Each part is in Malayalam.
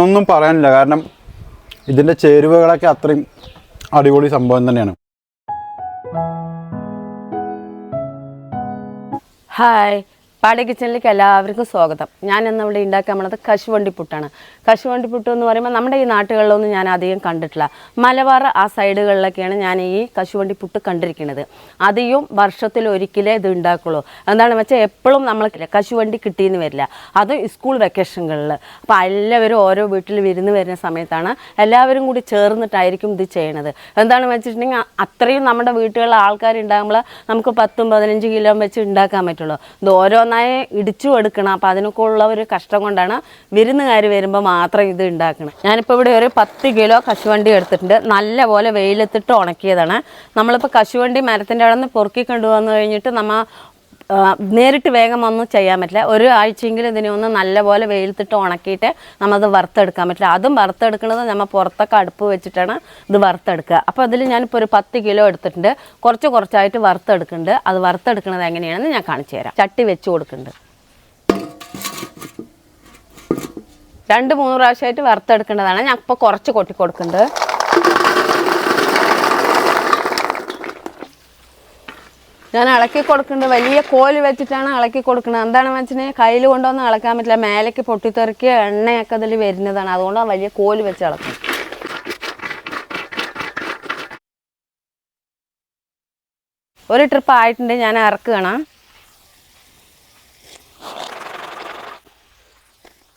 ഒന്നും പറയാനില്ല. കാരണം ഇതിൻ്റെ ചേരുവകളൊക്കെ അത്രയും അടിപൊളി സംഭവം തന്നെയാണ്. ഹായ്, പാടി കിച്ചണിലേക്ക് എല്ലാവർക്കും സ്വാഗതം. ഞാൻ ഇന്നിവിടെ ഉണ്ടാക്കാൻ പോണത് കശുവണ്ടി പുട്ടാണ്. കശുവണ്ടി പുട്ട് എന്ന് പറയുമ്പോൾ നമ്മുടെ ഈ നാട്ടുകളിലൊന്നും ഞാൻ അധികം കണ്ടിട്ടില്ല. മലബാർ ആ സൈഡുകളിലൊക്കെയാണ് ഞാൻ ഈ കശുവണ്ടി പുട്ട് കണ്ടിരിക്കുന്നത്. അധികം വർഷത്തിലൊരിക്കലേ ഇത് ഉണ്ടാക്കുള്ളൂ. എന്താണെന്ന് വെച്ചാൽ എപ്പോഴും നമ്മൾ കശുവണ്ടി കിട്ടിയെന്ന് വരില്ല. അത് സ്കൂൾ വെക്കേഷനുകളിൽ. അപ്പോൾ എല്ലാവരും ഓരോ വീട്ടിൽ വിരുന്ന് വരുന്ന സമയത്താണ് എല്ലാവരും കൂടി ചേർന്നിട്ടായിരിക്കും ഇത് ചെയ്യണത്. എന്താണെന്ന് വെച്ചിട്ടുണ്ടെങ്കിൽ അത്രയും നമ്മുടെ വീട്ടുകളിൽ ആൾക്കാരുണ്ടാകുമ്പോൾ നമുക്ക് 10-15 കിലോ വെച്ച് ഉണ്ടാക്കാൻ പറ്റുള്ളൂ. ഇത് ഓരോന്നായി ഇടിച്ചു എടുക്കണം. അപ്പോൾ അതിനൊക്കെ ഉള്ള ഒരു കഷ്ടം കൊണ്ടാണ് വിരുന്നുകാർ വരുമ്പോൾ മാത്രം ഇത് ഉണ്ടാക്കണം. ഞാനിപ്പോൾ ഇവിടെ ഒരു 10 കിലോ കശുവണ്ടി എടുത്തിട്ടുണ്ട്. നല്ലപോലെ വെയിലത്തിട്ട് ഉണക്കിയതാണ്. നമ്മളിപ്പോൾ കശുവണ്ടി മരത്തിൻ്റെ അവിടെ നിന്ന് പൊറുക്കി കൊണ്ടുവന്ന് കഴിഞ്ഞിട്ട് നേരിട്ട് വേഗം ഒന്നും ചെയ്യാൻ പറ്റില്ല. ഒരു ആഴ്ചയെങ്കിലും ഇതിനെ ഒന്ന് നല്ലപോലെ വെയിലത്തിട്ട് ഉണക്കിയിട്ട് നമ്മളത് വറുത്തെടുക്കാൻ പറ്റില്ല. അതും വറുത്തെടുക്കുന്നത് നമ്മൾ പുറത്തൊക്കെ അടുപ്പ് വെച്ചിട്ടാണ് ഇത് വറുത്തെടുക്കുക. അപ്പോൾ അതിൽ ഞാനിപ്പോൾ ഒരു 10 കിലോ എടുത്തിട്ടുണ്ട്. കുറച്ചായിട്ട് വറുത്തെടുക്കുന്നുണ്ട്. അത് വറുത്തെടുക്കുന്നത് എങ്ങനെയാണെന്ന് ഞാൻ കാണിച്ചു തരാം. ചട്ടി വെച്ച് കൊടുക്കുന്നുണ്ട്. 2-3 പ്രാവശ്യമായിട്ട് വറുത്തെടുക്കേണ്ടതാണ്. ഞാൻ ഇപ്പോൾ കുറച്ച് കൊട്ടി കൊടുക്കുന്നുണ്ട്. ഞാൻ ഇളക്കി കൊടുക്കുന്നുണ്ട്. വലിയ കോല് വെച്ചിട്ടാണ് ഇളക്കി കൊടുക്കുന്നത്. എന്താണെന്ന് വെച്ചിട്ടുണ്ടെങ്കിൽ കയ്യിൽ കൊണ്ടൊന്നും ഇളക്കാൻ പറ്റില്ല. മേലേക്ക് പൊട്ടിത്തെറിക്കുക എണ്ണയൊക്കെ അതിൽ വരുന്നതാണ്. അതുകൊണ്ടാണ് വലിയ കോല് വെച്ച് ഇളക്കുന്നത്. ഒരു ട്രിപ്പ് ആയിട്ടുണ്ട്. ഞാൻ ഇറക്കുകയാണ്.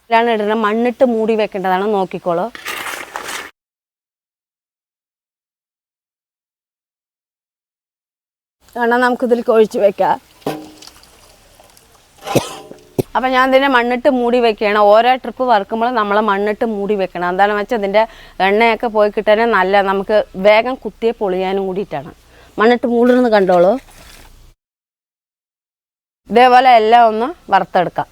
ഇതിലാണ് ഇടുന്നത്. മണ്ണിട്ട് മൂടി വെക്കേണ്ടതാണ്. നോക്കിക്കോളൂ. കാരണം നമുക്കിതിലേക്ക് ഒഴിച്ച് വെക്കാം. അപ്പം ഞാൻ ഇതിനെ മണ്ണിട്ട് മൂടി വെക്കുകയാണ്. ഓരോ ട്രിപ്പ് വറുക്കുമ്പോൾ നമ്മൾ മണ്ണിട്ട് മൂടി വെക്കണം. എന്താണെന്ന് വെച്ചാൽ ഇതിൻ്റെ എണ്ണയൊക്കെ പോയി കിട്ടാനും നല്ല നമുക്ക് വേഗം കുത്തിയെ പൊളിയാനും കൂടിയിട്ടാണ് മണ്ണിട്ട് മൂടുന്നത്. കണ്ടോളൂ. ഇതേപോലെ എല്ലാം ഒന്ന് വറുത്തെടുക്കാം.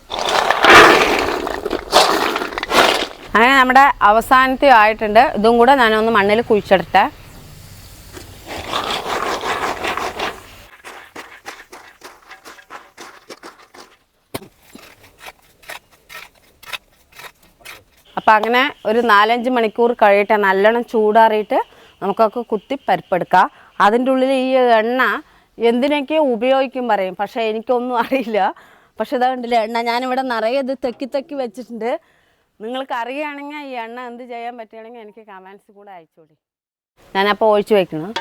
അങ്ങനെ നമ്മുടെ അവസാനത്തെ ആയിട്ടുണ്ട്. ഇതും കൂടെ ഞാനൊന്ന് മണ്ണിൽ കുഴിച്ചെടുത്തേ. അപ്പം അങ്ങനെ ഒരു 4-5 മണിക്കൂർ കഴിയട്ടെ. നല്ലോണം ചൂടാറിയിട്ട് നമുക്കൊക്കെ കുത്തി പരിപ്പെടുക്കാം. അതിൻ്റെ ഉള്ളിൽ ഈ എണ്ണ എന്തിനൊക്കെ ഉപയോഗിക്കും പറയും. പക്ഷേ എനിക്കൊന്നും അറിയില്ല. പക്ഷേ ഇതാ കണ്ടില്ല എണ്ണ ഞാനിവിടെ നിറയെ ഇത് തെക്കി വെച്ചിട്ടുണ്ട്. നിങ്ങൾക്ക് അറിയുകയാണെങ്കിൽ ഈ എണ്ണ എന്ത് ചെയ്യാൻ പറ്റുകയാണെങ്കിൽ എനിക്ക് കമൻസ് കൂടെ അയച്ചോളി. ഞാനപ്പോൾ ഒഴിച്ച് വയ്ക്കണം.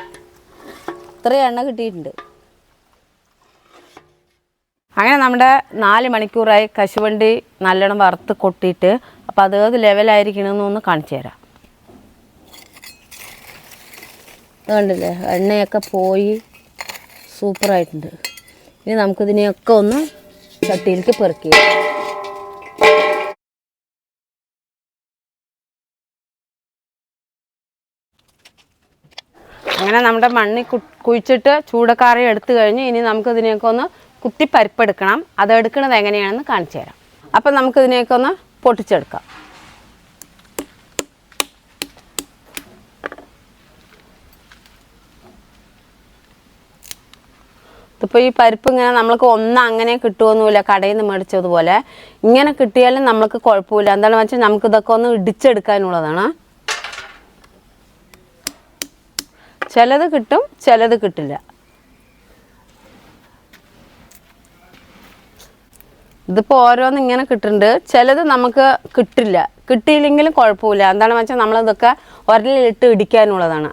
ഇത്രയും എണ്ണ കിട്ടിയിട്ടുണ്ട്. അങ്ങനെ നമ്മുടെ 4 മണിക്കൂറായി കശുവണ്ടി നല്ലോണം വറുത്ത് കൊട്ടിയിട്ട്. അപ്പോൾ അത് ഏത് ലെവലായിരിക്കണമെന്നൊന്ന് കാണിച്ചു തരാം. അതുകൊണ്ടല്ലേ എണ്ണയൊക്കെ പോയി സൂപ്പറായിട്ടുണ്ട്. ഇനി നമുക്കിതിനെയൊക്കെ ഒന്ന് ചട്ടിയിലേക്ക് പെറുക്കി. അങ്ങനെ നമ്മുടെ മണ്ണിൽ കുഴിച്ചിട്ട് ചൂടക്കാറി എടുത്തു കഴിഞ്ഞ് ഇനി നമുക്കിതിനെയൊക്കെ ഒന്ന് കുത്തി പരിപ്പെടുക്കണം. അതെടുക്കുന്നത് എങ്ങനെയാണെന്ന് കാണിച്ചു തരാം. അപ്പം നമുക്കിതിനെയൊക്കെ ഒന്ന് പൊട്ടിച്ചെടുക്കാം. ഇതിപ്പോൾ ഈ പരിപ്പ് ഇങ്ങനെ നമ്മൾക്ക് അങ്ങനെ കിട്ടുമൊന്നുമില്ല. കടയിൽ നിന്ന് മേടിച്ചതുപോലെ ഇങ്ങനെ കിട്ടിയാലും നമ്മൾക്ക് കുഴപ്പമില്ല. എന്താണെന്ന് വെച്ചാൽ നമുക്കിതൊക്കെ ഒന്ന് ഇടിച്ചെടുക്കാനുള്ളതാണ്. ചിലത് കിട്ടും, ചിലത് കിട്ടില്ല. ഇതിപ്പോൾ ഓരോന്ന് ഇങ്ങനെ കിട്ടുന്നുണ്ട്. ചിലത് നമുക്ക് കിട്ടില്ല. കിട്ടിയില്ലെങ്കിലും കുഴപ്പമില്ല. എന്താണെന്ന് വെച്ചാൽ നമ്മളിതൊക്കെ ഉരലിലിട്ട് ഇടിക്കാനുള്ളതാണ്.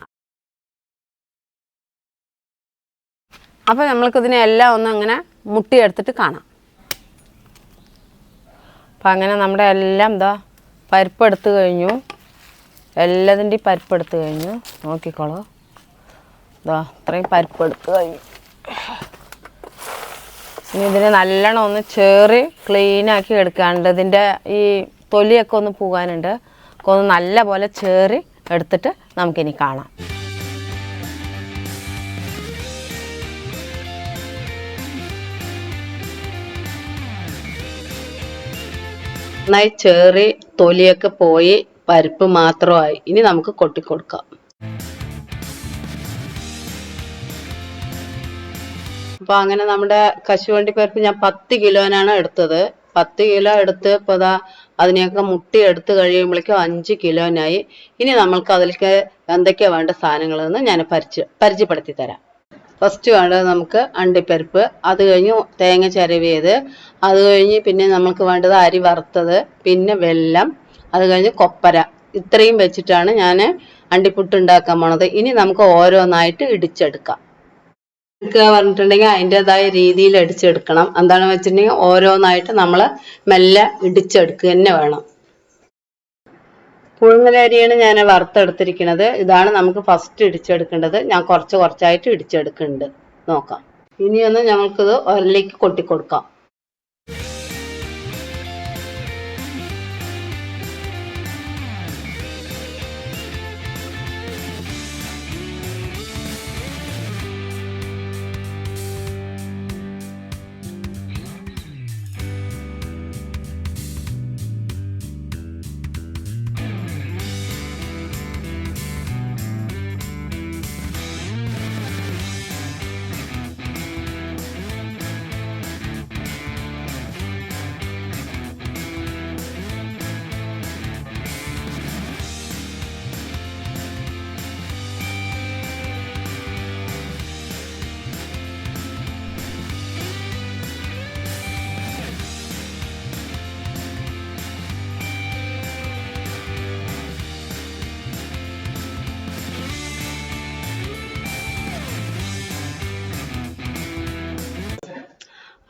അപ്പോൾ നമ്മൾക്കിതിനെ എല്ലാം ഒന്ന് അങ്ങനെ മുട്ടിയെടുത്തിട്ട് കാണാം. അപ്പം അങ്ങനെ നമ്മുടെ എല്ലാം എന്താ പരിപ്പെടുത്ത് കഴിഞ്ഞു. എല്ലാത്തിൻ്റെയും പരിപ്പെടുത്ത് കഴിഞ്ഞു. നോക്കിക്കോളൂ. ഇതാ ഇത്രയും പരിപ്പെടുത്ത് കഴിഞ്ഞു. ഇനി ഇതിനെ നല്ലോണം ഒന്ന് ക്ലീനാക്കി എടുക്കാനുണ്ട്. ഇതിൻ്റെ ഈ തൊലിയൊക്കെ ഒന്ന് പോകാനുണ്ട്. ഒന്ന് നല്ല പോലെ എടുത്തിട്ട് നമുക്കിനി കാണാം. നന്നായി തൊലിയൊക്കെ പോയി പരിപ്പ് മാത്രമായി. ഇനി നമുക്ക് കൊട്ടിക്കൊടുക്കാം. അപ്പോൾ അങ്ങനെ നമ്മുടെ കശുവണ്ടി പരിപ്പ് ഞാൻ 10 കിലോനാണ് എടുത്തത്. 10 കിലോ എടുത്ത് ഇപ്പോൾ അതിനെയൊക്കെ മുട്ടി എടുത്ത് കഴിയുമ്പോഴേക്കും 5 കിലോനായി. ഇനി നമ്മൾക്ക് അതിലേക്ക് എന്തൊക്കെയാണ് വേണ്ട സാധനങ്ങളെന്ന് ഞാൻ പരിചയപ്പെടുത്തി തരാം. ഫസ്റ്റ് വേണ്ടത് നമുക്ക് അണ്ടിപ്പരിപ്പ്, അത് കഴിഞ്ഞ് തേങ്ങ ചിരവിയത്, അത് കഴിഞ്ഞ് പിന്നെ നമുക്ക് വേണ്ടത് അരി വറുത്തത്, പിന്നെ വെല്ലം, അത് കഴിഞ്ഞ് കൊപ്പര. ഇത്രയും വെച്ചിട്ടാണ് ഞാൻ അണ്ടിപ്പുട്ട് ഉണ്ടാക്കാൻ പോണത്. ഇനി നമുക്ക് ഓരോന്നായിട്ട് ഇടിച്ചെടുക്കാം. എടുക്കുക പറഞ്ഞിട്ടുണ്ടെങ്കിൽ അതിൻ്റെതായ രീതിയിൽ അടിച്ചെടുക്കണം. എന്താണെന്ന് വെച്ചിട്ടുണ്ടെങ്കിൽ ഓരോന്നായിട്ട് നമ്മൾ മെല്ലെ ഇടിച്ചെടുക്കുക തന്നെ വേണം. പുഴുങ്ങലരിയാണ് ഞാൻ വറുത്തെടുത്തിരിക്കുന്നത്. ഇതാണ് നമുക്ക് ഫസ്റ്റ് ഇടിച്ചെടുക്കേണ്ടത്. ഞാൻ കുറച്ചായിട്ട് ഇടിച്ചെടുക്കുന്നുണ്ട്. നോക്കാം. ഇനിയൊന്ന് ഞങ്ങൾക്കിത് ഒരലേക്ക് കൊട്ടിക്കൊടുക്കാം.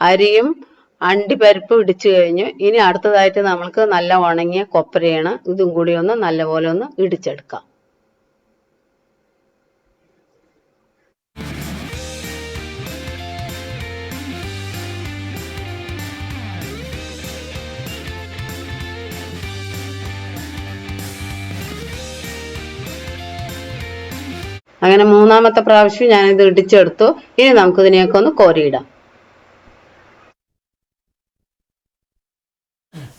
അരിയും അണ്ടിപ്പരിപ്പും ഇടിച്ചു കഴിഞ്ഞു. ഇനി അടുത്തതായിട്ട് നമ്മൾക്ക് നല്ല ഉണങ്ങിയ കൊപ്പരയാണ്. ഇതും കൂടി ഒന്ന് നല്ലപോലെ ഒന്ന് ഇടിച്ചെടുക്കാം. അങ്ങനെ മൂന്നാമത്തെ പ്രാവശ്യം ഞാനിത് ഇടിച്ചെടുത്തു. ഇനി നമുക്കിതിനെയൊക്കെ ഒന്ന് കോരിയിടാം.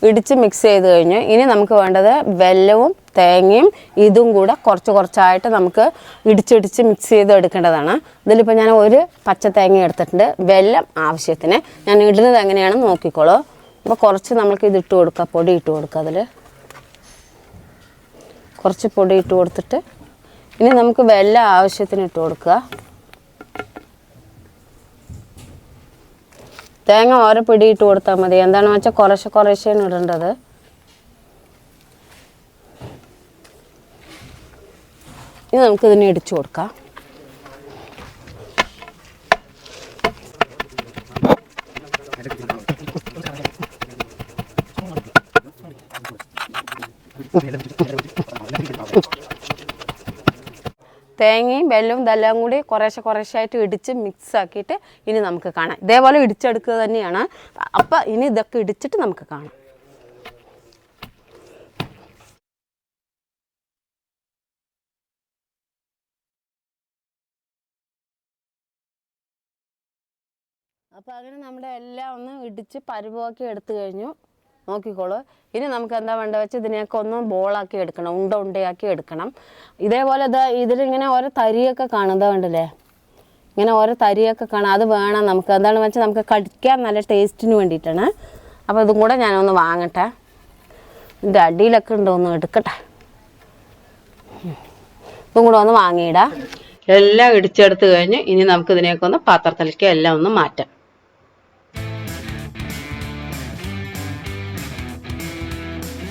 ഇടിച്ച് മിക്സ് ചെയ്ത് കഴിഞ്ഞു. ഇനി നമുക്ക് വേണ്ടത് വെല്ലവും തേങ്ങയും ഇതും കൂടെ കുറച്ചായിട്ട് നമുക്ക് ഇടിച്ചിടിച്ച് മിക്സ് ചെയ്ത് എടുക്കേണ്ടതാണ്. ഇതിലിപ്പോൾ ഞാൻ ഒരു പച്ച തേങ്ങ എടുത്തിട്ടുണ്ട്. വെല്ലം ആവശ്യത്തിന്. ഞാൻ ഇടുന്നത് എങ്ങനെയാണെന്ന് നോക്കിക്കോളൂ. അപ്പോൾ കുറച്ച് നമുക്ക് ഇത് ഇട്ട് കൊടുക്കുക, പൊടി ഇട്ട് കൊടുക്കുക. അതിൽ കുറച്ച് പൊടി ഇട്ട് കൊടുത്തിട്ട് ഇനി നമുക്ക് വെല്ലം ആവശ്യത്തിന് ഇട്ട് കൊടുക്കുക. തേങ്ങ ഓരോ പിടി ഇട്ട് കൊടുത്താൽ മതി. എന്താണെന്ന് വെച്ചാൽ കുറേശ്ശേയാണ് ഇടേണ്ടത്. ഇനി നമുക്കിതിനെ ഇടിച്ചു കൊടുക്കാം. തേങ്ങയും വെല്ലവും ഇതെല്ലാം കൂടി കുറേശ്ശായിട്ട് ഇടിച്ച് മിക്സ് ആക്കിയിട്ട് ഇനി നമുക്ക് കാണാം. ഇതേപോലെ ഇടിച്ചെടുക്കുക തന്നെയാണ്. അപ്പം ഇനി ഇതൊക്കെ ഇടിച്ചിട്ട് നമുക്ക് കാണാം. അപ്പോൾ അങ്ങനെ നമ്മുടെ എല്ലാം ഒന്ന് ഇടിച്ച് പരുവമാക്കി എടുത്തു കഴിഞ്ഞു. നോക്കിക്കോളൂ. ഇനി നമുക്ക് എന്താ വേണ്ടത് വെച്ചാൽ ഇതിനെയൊക്കെ ഒന്ന് ബോളാക്കി എടുക്കണം, ഉണ്ടയാക്കി എടുക്കണം. ഇതേപോലെ ഇതിലിങ്ങനെ ഓരോ തരിയൊക്കെ കാണും. ഇതാ കണ്ടില്ലേ, ഇങ്ങനെ ഓരോ തരിയൊക്കെ കാണാം. അത് വേണം നമുക്ക്. എന്താണെന്ന് വെച്ചാൽ നമുക്ക് കടിക്കാൻ നല്ല ടേസ്റ്റിന് വേണ്ടിയിട്ടാണ്. അപ്പോൾ ഇതും കൂടെ ഞാനൊന്ന് വാങ്ങട്ടെ. ഇതിൻ്റെ അടിയിലൊക്കെ ഉണ്ടോ ഒന്ന് എടുക്കട്ടെ. ഇതും കൂടെ ഒന്ന് വാങ്ങിയിടാം. എല്ലാം ഇടിച്ചെടുത്ത് കഴിഞ്ഞ് ഇനി നമുക്ക് ഇതിനെയൊക്കെ ഒന്ന് പാത്രത്തിലേക്ക് എല്ലാം ഒന്ന് മാറ്റാം.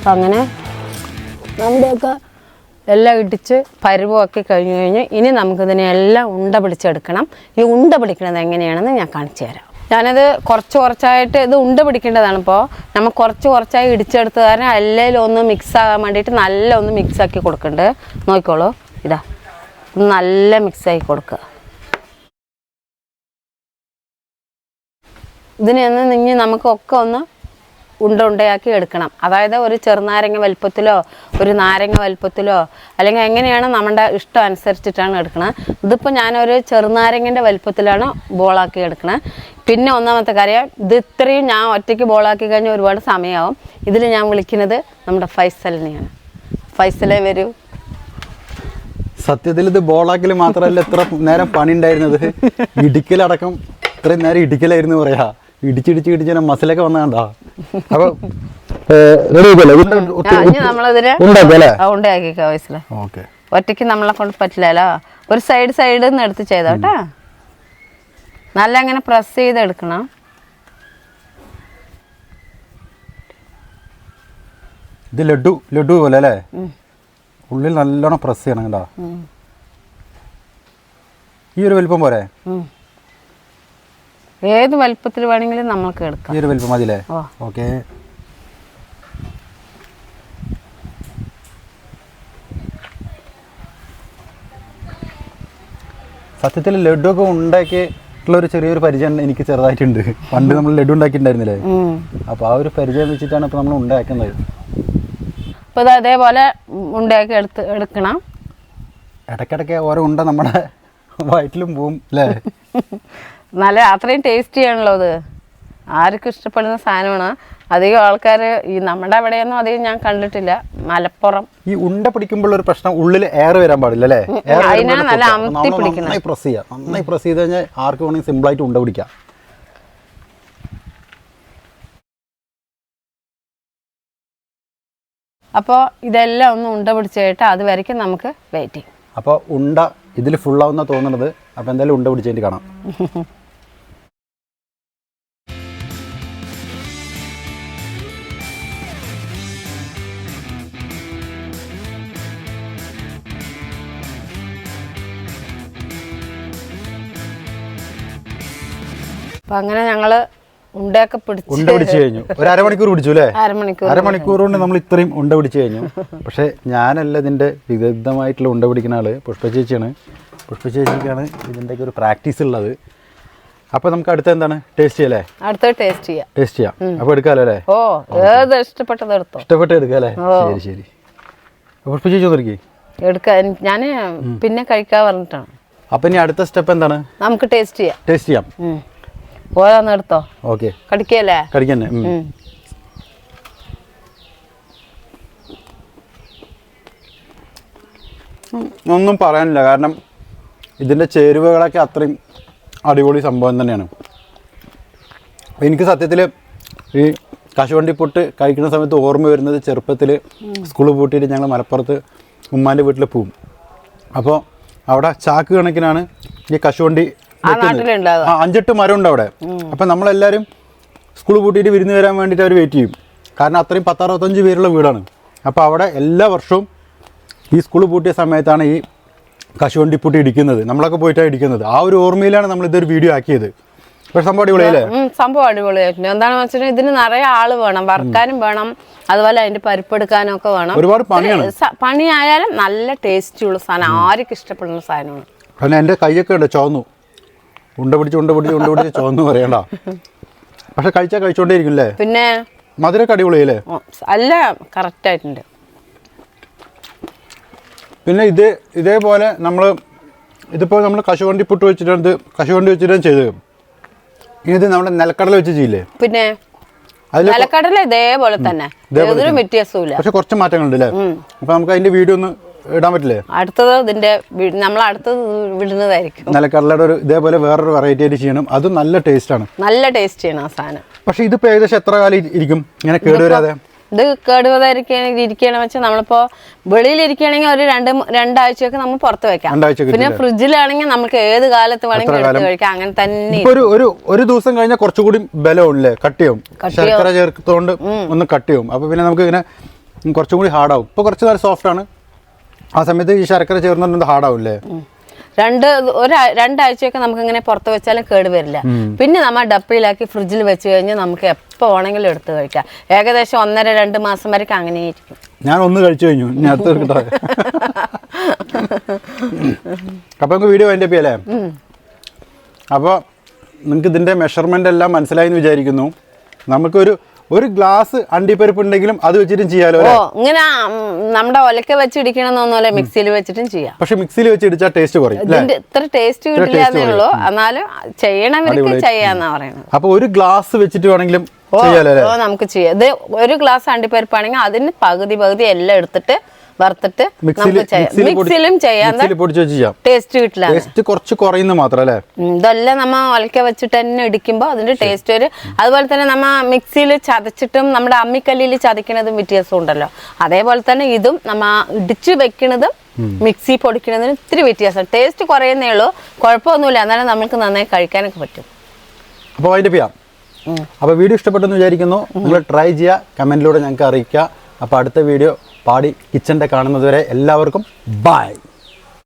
അപ്പം അങ്ങനെ നമ്മുടെയൊക്കെ എല്ലാം ഇടിച്ച് പരുവമാക്കി കഴിഞ്ഞ് ഇനി നമുക്കിതിനെ എല്ലാം ഉണ്ട പിടിച്ചെടുക്കണം. ഈ ഉണ്ട പിടിക്കുന്നത് എങ്ങനെയാണെന്ന് ഞാൻ കാണിച്ചു തരാം. ഞാനത് കുറച്ചായിട്ട് ഇത് ഉണ്ട പിടിക്കേണ്ടതാണ്. ഇപ്പോൾ നമ്മൾ കുറച്ചായി ഇടിച്ചെടുത്ത കാരണം എല്ലാം ഒന്ന് മിക്സ് ആകാൻ വേണ്ടിയിട്ട് നല്ല ഒന്ന് മിക്സാക്കി കൊടുക്കുന്നുണ്ട്. നോക്കിക്കോളൂ. ഇതാ നല്ല മിക്സാക്കി കൊടുക്കുക. ഇതിനെ ഇനി നമുക്കൊക്കെ ഒന്ന് ഉണ്ടയാക്കി എടുക്കണം. അതായത് ഒരു ചെറുനാരങ്ങ വലുപ്പത്തിലോ ഒരു നാരങ്ങ വലുപ്പത്തിലോ അല്ലെങ്കിൽ എങ്ങനെയാണ് നമ്മുടെ ഇഷ്ടം അനുസരിച്ചിട്ടാണ് എടുക്കുന്നത്. ഇതിപ്പോൾ ഞാനൊരു ചെറുനാരങ്ങൻ്റെ വലുപ്പത്തിലാണ് ബോളാക്കി എടുക്കുന്നത്. പിന്നെ ഒന്നാമത്തെ കാര്യം, ഇത് ഇത്രയും ഞാൻ ഒറ്റയ്ക്ക് ബോളാക്കി കഴിഞ്ഞാൽ ഒരുപാട് സമയമാവും. ഇതിൽ ഞാൻ വിളിക്കുന്നത് നമ്മുടെ ഫൈസലിനെയാണ്. ഫൈസലേ വരൂ. സത്യത്തിൽ ഇത് ബോളാക്കൽ മാത്രമല്ല ഇത്ര നേരം പണി ഉണ്ടായിരുന്നത്. ഇടിക്കലടക്കം ഇത്രയും നേരം ഇടിക്കലായിരുന്നു പറയാ. ഇടിച്ചിടിച്ച് മസിലൊക്കെ വന്നതാണ്ടോ. അപ്പോൾ നമ്മളതിന് ഉണ്ടാക്കിക്കോ വയസ്സില്. ഒറ്റയ്ക്ക് നമ്മളെ കൊണ്ട് പറ്റില്ലല്ലോ. ഒരു സൈഡ് നിന്ന് എടുത്ത് ചെയ്തോട്ടാ. നല്ല അങ്ങനെ പ്രസ് ചെയ്തെടുക്കണം. ഇത് ലഡു പോലെ അല്ലേ? ഉള്ളിൽ നല്ലോണം പ്രസ് ചെയ്യണം കേട്ടോ. ഈ ഒരു വലിപ്പം പോരെ? ഏത് വലിപ്പത്തിൽ വേണമെങ്കിലും നമുക്ക് എടുക്കാം. ഈ ഒരു വലിപ്പം മതിയല്ലേ? ഓക്കെ. സത്യത്തിൽ ലഡു ഒക്കെ ഉണ്ടാക്കിയിട്ടുള്ള ഒരു ചെറിയൊരു പരിചയം എനിക്ക് ചെറുതായിട്ടുണ്ട്. പണ്ട് നമ്മൾ ലഡു ഉണ്ടാക്കിയിട്ടുണ്ടായിരുന്നില്ലേ? അപ്പോൾ ആ ഒരു പരിചയം വെച്ചിട്ടാണ് ഇപ്പോൾ നമ്മൾ ഉണ്ടാക്കുന്നത്. അപ്പോൾ അതേപോലെ ഉണ്ടാക്കി എടുക്കണം. ഇടയ്ക്കിടയ്ക്ക് ഓരോ ഉണ്ട നമ്മുടെ വയറ്റിലും പോവും അല്ലേ? നല്ല അത്രയും ടേസ്റ്റിയാണല്ലോ അത്. ആർക്കും ഇഷ്ടപ്പെടുന്ന സാധനമാണ്. അധികം ആൾക്കാർ ഈ നമ്മുടെ അവിടെയൊന്നും അധികം ഞാൻ കണ്ടിട്ടില്ല. മലപ്പുറം ഈ ഉണ്ട പിടിക്കുമ്പോൾ ഒരു പ്രശ്നം, ഉള്ളിൽ എയർ വരാൻ പാടില്ല അല്ലേ? അതിനാണ് നല്ല അമർത്തി പിടിക്കുന്നത്. നന്നായി പ്രസ് ചെയ്ത് കഴിഞ്ഞാൽ ആർക്ക് വേണമെങ്കിൽ സിമ്പിളായിട്ട് ഉണ്ട പിടിക്കാം. അപ്പോൾ ഇതെല്ലാം ഒന്ന് ഉണ്ട പിടിച്ചിട്ട് അത് വരയ്ക്കും നമുക്ക് വെയിറ്റ് ചെയ്യും. അപ്പോൾ ഉണ്ട ഇതിൽ ഫുള്ളാവുന്ന തോന്നുന്നത്. അപ്പോൾ എന്തായാലും ഉണ്ട പിടിച്ചിട്ട് കാണാം. അപ്പം അങ്ങനെ ഞങ്ങൾ ഉണ്ടയൊക്കെ ഉണ്ട പിടിച്ചു കഴിഞ്ഞു. ഒരു അരമണിക്കൂർ പിടിച്ചു അല്ലേ? അരമണിക്കൂർ കൊണ്ട് നമ്മൾ ഇത്രയും ഉണ്ട പിടിച്ചു കഴിഞ്ഞു. പക്ഷേ ഞാനല്ല ഇതിൻ്റെ വിദഗ്ധമായിട്ടുള്ള ഉണ്ട പിടിക്കുന്ന ആള്, പുഷ്പചേച്ചിയാണ്. പുഷ്പചേച്ചിക്കാണ് ഇതിൻ്റെയൊക്കെ ഒരു പ്രാക്ടീസ് ഉള്ളത്. അപ്പോൾ നമുക്ക് അടുത്ത എന്താണ്? ടേസ്റ്റ് ചെയ്യല്ലേ? അടുത്ത ടേസ്റ്റ് ചെയ്യാം. അപ്പോൾ എടുക്കാമല്ലോ അല്ലേ? ഓ, ഏത് ഇഷ്ടപ്പെട്ടത് എടുത്തോ. ഇഷ്ടപ്പെട്ട് എടുക്കാം അല്ലേ? ശരി. പുഷ്പചേച്ചി ഒന്നിരിക്കേ എടുക്കാൻ ഞാൻ പിന്നെ കഴിക്കാൻ പറഞ്ഞിട്ടാണ്. അപ്പം ഇനി അടുത്ത സ്റ്റെപ്പ് എന്താണ്? നമുക്ക് ടേസ്റ്റ് ചെയ്യാം. ഓരോന്ന് എടുത്തോ. ഓക്കെ. കടിക്കല്ലേ? കടിക്കന്നെ. ഒന്നും പറയാനില്ല. കാരണം ഇതിൻ്റെ ചേരുവകളൊക്കെ അത്രയും അടിപൊളി സംഭവം തന്നെയാണ്. എനിക്ക് സത്യത്തിൽ ഈ കശുവണ്ടിപ്പുട്ട് കഴിക്കുന്ന സമയത്ത് ഓർമ്മ വരുന്നത് ചെറുപ്പത്തിൽ സ്കൂൾ പൂട്ടിയിട്ട് ഞങ്ങൾ മലപ്പുറത്ത് ഉമ്മാൻ്റെ വീട്ടിൽ പോവും. അപ്പോൾ അവിടെ ചാക്ക് കണക്കിനാണ് ഈ കശുവണ്ടി. 5-8 മരം ഉണ്ട് അവിടെ. അപ്പം നമ്മളെല്ലാവരും സ്കൂൾ പൂട്ടിയിട്ട് വിരുന്ന് വരാൻ വേണ്ടിയിട്ട് അവർ വെയിറ്റ് ചെയ്യും. കാരണം അത്രയും 10-65 പേരുള്ള വീടാണ്. അപ്പോൾ അവിടെ എല്ലാ വർഷവും ഈ സ്കൂൾ പൂട്ടിയ സമയത്താണ് ഈ കശുവണ്ടിപ്പുട്ടി ഇടിക്കുന്നത്. നമ്മളൊക്കെ പോയിട്ടാണ് ഇടിക്കുന്നത്. ആ ഒരു ഓർമ്മയിലാണ് നമ്മൾ ഇതൊരു വീഡിയോ ആക്കിയത്. പക്ഷെ സംഭവം അടിപൊളിയല്ലേ? സംഭവം അടിപൊളിയായിട്ടുണ്ട്. എന്താണെന്ന് വെച്ചിട്ടുണ്ടെങ്കിൽ ഇതിന് നിറയെ ആള് വേണം, വറുക്കാനും വേണം, അതുപോലെ അതിന്റെ പരിപ്പെടുക്കാനും ഒക്കെ വേണം. ഒരുപാട് പണിയാണ്. പണിയായാലും നല്ല ടേസ്റ്റി ഉള്ള സാധനം, ആർക്കും ഇഷ്ടപ്പെടുന്ന സാധനമാണ്. കാരണം എൻ്റെ കൈയൊക്കെ ഉണ്ട് ചോന്നു. ഉണ്ട പിടിച്ച് ചോന്നു പറയണ്ട. പക്ഷെ കഴിച്ചോണ്ടേ ഇരിക്കില്ലേ? പിന്നെ മധുരമൊക്കെ അടിപൊളിയല്ലേ? അല്ല, കറക്റ്റ് ആയിട്ടുണ്ട്. പിന്നെ ഇതേപോലെ ഇതിപ്പോൾ നമ്മൾ കശുവണ്ടി വെച്ചിട്ടാണ് ചെയ്തത്. ഇത് നമ്മുടെ നിലക്കടല വെച്ച് ചെയ്യില്ലേ? പിന്നെ നിലക്കടല ഇതേപോലെ തന്നെ, യാതൊരു വ്യത്യാസവും. പക്ഷെ കുറച്ച് മാറ്റങ്ങളുണ്ട് അല്ലേ? അപ്പൊ നമുക്ക് അതിന്റെ വീഡിയോ ഒന്ന് ഇടാൻ പറ്റില്ലേ? അടുത്തത് നമ്മൾ വിടുന്നതായിരിക്കും. നിലക്കടലയുടെ ഒരു ഇതേപോലെ വേറൊരു വെറൈറ്റി ആയിട്ട് ചെയ്യണം. അതും നല്ല ടേസ്റ്റ് ആണ്. നല്ല ടേസ്റ്റ് ആണ് ആ സാധനം. പക്ഷെ ഇതിപ്പോ ഏകദേശം എത്ര കാലം ഇരിക്കും ഇങ്ങനെ കേടുവരാതെ? ഇത് കേടുവരാതിരിക്കുകയാണെന്ന് വെച്ചാൽ നമ്മളിപ്പോ വെളിയിലിരിക്കുകയാണെങ്കിൽ ഒരു 2 ആഴ്ചയൊക്കെ നമ്മൾ പുറത്ത് വെക്കാം. പിന്നെ ഫ്രിഡ്ജിലാണെങ്കിൽ നമുക്ക് ഏത് കാലത്ത് വേണമെങ്കിലും എടുത്ത് കഴിക്കാം. അങ്ങനെ തന്നെ ഒരു ദിവസം കഴിഞ്ഞാൽ കുറച്ചുകൂടി ബലമില്ലേ? കട്ടിയാവും. ശർക്കര ചേർത്തോണ്ട് ഒന്ന് കട്ടിയാവും. അപ്പൊ പിന്നെ നമുക്ക് ഇങ്ങനെ കുറച്ചും കൂടി ഹാർഡാവും. ഇപ്പൊ കുറച്ച് നേരം സോഫ്റ്റ് ആണ്. ആ സമയത്ത് ഈ ശർക്കര ചേർന്നുകൊണ്ട് ഹാർഡാവില്ലേ? 2 ആഴ്ചയൊക്കെ നമുക്ക് ഇങ്ങനെ പുറത്ത് വെച്ചാലും കേട് വരില്ല. പിന്നെ നമ്മൾ ഡപ്പിയിലാക്കി ഫ്രിഡ്ജിൽ വെച്ച് കഴിഞ്ഞാൽ നമുക്ക് എപ്പോൾ വേണമെങ്കിലും എടുത്ത് കഴിക്കാം. ഏകദേശം 1.5-2 മാസം വരെയൊക്കെ അങ്ങനെ ഇരിക്കും. ഞാൻ ഒന്ന് കഴിച്ചു കഴിഞ്ഞു. ഇനി അടുത്ത് കിട്ടാ. അപ്പൊ നമുക്ക് വീഡിയോ വൈൻഡപ്പ് ചെയ്യല്ലേ? അപ്പോൾ നിങ്ങൾക്ക് ഇതിന്റെ മെഷർമെന്റ് എല്ലാം മനസ്സിലായി എന്ന് വിചാരിക്കുന്നു. ഒരു ഗ്ലാസ് അണ്ടിപ്പരിപ്പ് ഉണ്ടെങ്കിലും അത് വെച്ചിട്ടും ചെയ്യാലോ. ഇങ്ങനെ നമ്മുടെ ഒലക്ക വെച്ച് ഇടിക്കണമെന്നൊന്നുമല്ല, മിക്സിയിൽ വെച്ചിട്ടും ചെയ്യാം. പക്ഷെ മിക്സിയിൽ വെച്ച് ഇടിച്ചാൽ ടേസ്റ്റ് കുറയും. ഇത്ര ടേസ്റ്റ് കിട്ടില്ലാന്നേ ഉള്ളൂ. എന്നാലും ചെയ്യണവർക്ക് ചെയ്യാന്നാ പറയുന്നത്. അപ്പൊ ഒരു ഗ്ലാസ് വെച്ചിട്ട് വേണമെങ്കിലും ചെയ്യാലോ? നമുക്ക് ചെയ്യാം. ഇത് ഒരു ഗ്ലാസ് അണ്ടിപ്പരിപ്പാണെങ്കിൽ അതിന് പകുതി എല്ലാം എടുത്തിട്ട് വറുത്തിട്ട് മിക്സിയിലും ചെയ്യാൻ ടേസ്റ്റ് കിട്ടില്ല. ടേസ്റ്റ് കുറച്ച് കുറയുന്നു മാത്രം അല്ലേ. ഇതെല്ലാം നമ്മ ഒലക്ക വെച്ചിട്ട് തന്നെ ഇടിക്കുമ്പോൾ അതിന്റെ ടേസ്റ്റ് ഒരു അതുപോലെ തന്നെ നമ്മ മിക്സിയിൽ ചതച്ചിട്ടും നമ്മുടെ അമ്മിക്കല്ലിൽ ചതക്കുന്നതും വ്യത്യാസം ഉണ്ടല്ലോ. അതേപോലെ തന്നെ ഇതും നമ്മ ഇടിച്ച് വെക്കുന്നതും മിക്സി പൊടിക്കുന്നതിന് ഇത്തിരി വ്യത്യാസം. ടേസ്റ്റ് കുറയുന്നേ ഉള്ളൂ, കുഴപ്പമൊന്നുമില്ല. എന്നാലും നമുക്ക് നന്നായി കഴിക്കാനൊക്കെ പറ്റും. അപ്പോൾ വൈൻഡപ്പ് ചെയ്യാം. അപ്പോൾ വീഡിയോ ഇഷ്ടപ്പെട്ടെന്ന് വിചാരിക്കുന്നു. നിങ്ങൾ ട്രൈ ചെയ്യുക, കമൻറ്റിലൂടെ ഞങ്ങൾക്ക് അറിയിക്കുക. അപ്പോൾ അടുത്ത വീഡിയോ പാടി കിച്ചൻ്റെ കാണുന്നതുവരെ എല്ലാവർക്കും ബൈ.